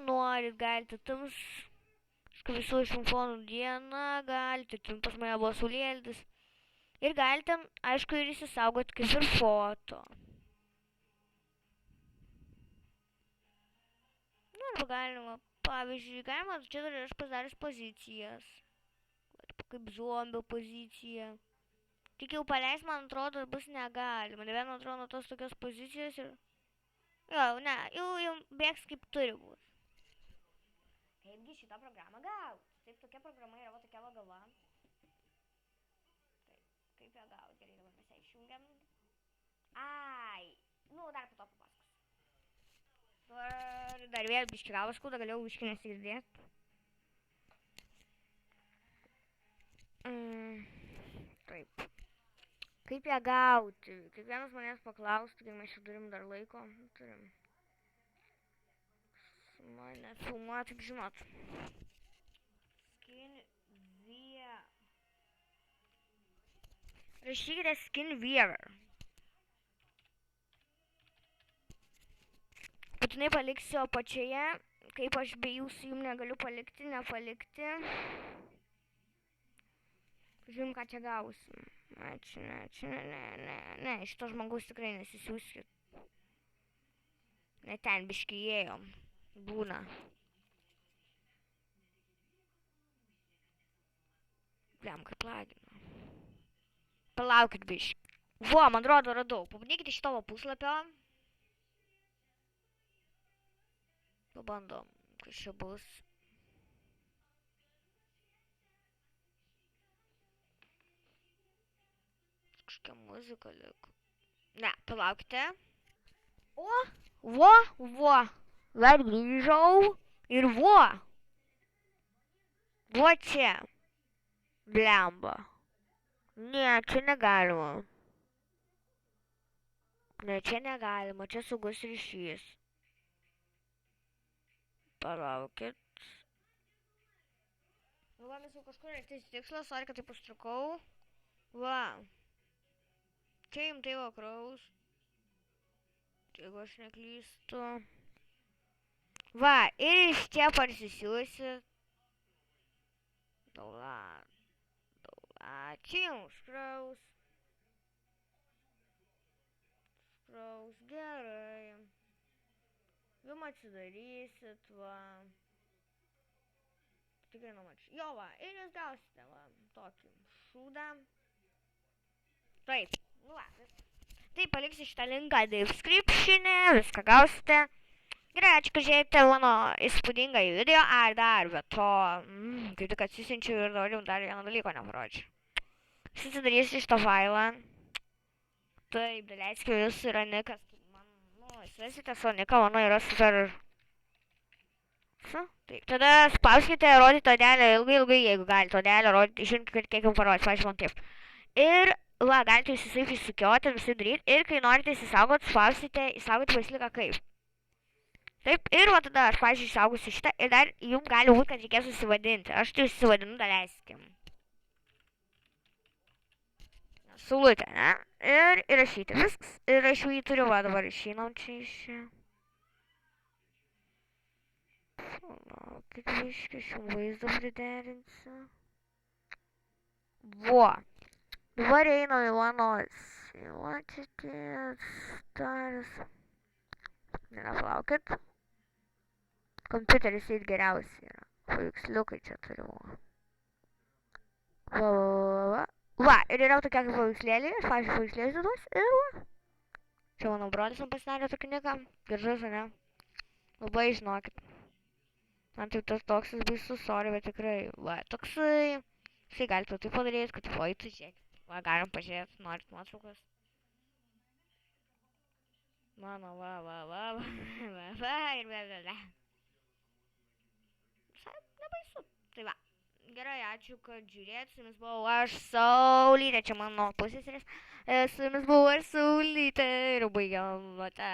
norit, galite tums, visų šimfonų dieną, galite, pas mane buvo saulėlydis. Ir galite, aišku, ir įsisaugoti kaip ir foto. Nu, arba galima, pavyzdžiui, galima čia dar aš padaręs pozicijas. Kaip zombio pozicija. Tik jau paleis, man atrodo, bus negalima. Nebent, man atrodo, nuo tos tokios pozicijos ir... Jo, ne, jau bėgs kaip turi būti. Kaipgi šitą programą gauti? Taip, tokia programa yra, va tokia va galva. Taip, kaip ją gauti? Gerai, dabar mes ją išjungiam. Ai, nu, dar po to papasakosiu. Dar vėl biškį gavas, kuda galėjau biškį nesigirdėti. Taip. Kaip ją gauti? Kiekvienas manęs paklaustų, kai mes čia turim dar laiko. Turim. Mane filmuoja, taip žinot. SkinViewer. Rašykite SkinViewer. Būtinai paliksiu apačioje, kaip aš be jūsų jums negaliu palikti, nepalikti. Žiūrim, ką čia gausim. Ne, šito žmogaus tikrai nesisiųskit. Ne ten biškį ėjom. Būna. Bliam, kaip lagina. Palaukit biškį. Vo, man atrodo, radau. Pabandykite šito puslapio. Pabandom, kas čia bus. Kažkokia muzika liko. Ne, palaukite. Vo. Dar grįžau. Ir vo. Vo čia. Blemba. Ne, čia negalima. Ne, čia negalima. Čia saugus ryšys. Palaukit. Nu, va, mes jau kažkur artės tikslas, sorry, kad taip užtrukau. Va. Čia jums tai vakraus. Jeigu aš neklystu. Va, ir iš čia parsisiųsit. Daula. Čia jums kraus. Kraus, gerai. Jums atsidarysit, va. Tikrinam ačiū. Jo, va, ir jūs gausite, va, tokį šūdą. Taip. Nu, va, tai paliksiu šitą linką description'e, viską gausite. Gerai, ačiū, kad žiūrėjote mano įspūdingą video. Ar dar, bet to, kaip tik atsisinčiau ir noriu dar vieną dalyką neparodžiu. Susidarysiu šitą failą. Taip, daleiskime, jūs yra nikas. Įsivesite savo niką, mano yra super... Taip, tada spauskite rodyti odelę ilgai, jeigu galite odelę rodyti, žiūrint, kiek jums parodys, pažiūrėjau, man taip. Ir... Va, galite įsisaip įsukioti, visai daryti. Ir kai norite įsisaugoti, spausite įsaugoti vaisliką kaip. Taip, ir va tada aš, pavyzdžiui, įsaugusiu šitą. Ir dar jums gali būti, kad reikės susivadinti. Aš tai susivadinu, daleiskim. Saulutė, ne? Ir įrašyti viskas. Ir aš jau jį turiu, va, dabar išeinam čia iš čia. Palaukit, biškį, aš jums vaizdą priderinsiu. Vo. Dabar einam į mano stars. Nepalaukit. Kompiuteris eit geriausiai yra. Paveiksliukai čia turiu. Va, ir yra tokia kaip paveikslėlė. Aš, pavyzdžiui, paveikslėlį duos. Ir va. Čia mano brolis man pasidarė tokį niką. Gražus, ne? Labai žinokit. Man taip tas toksas baisus, sorry, bet tikrai. Va, toksai. Jisai galite taip padaryti, kad va, eitų žiūrėti. Va, galim pažiūrėti, norit nuotraukas. Mano, va, ir bla. Visai nebaisu. Tai va, gerai, ačiū, kad žiūrėt. Su jumis buvau aš, Saulytė, čia mano pusseserės. Su jumis buvau aš, Saulytė. Ir baigiam, iki.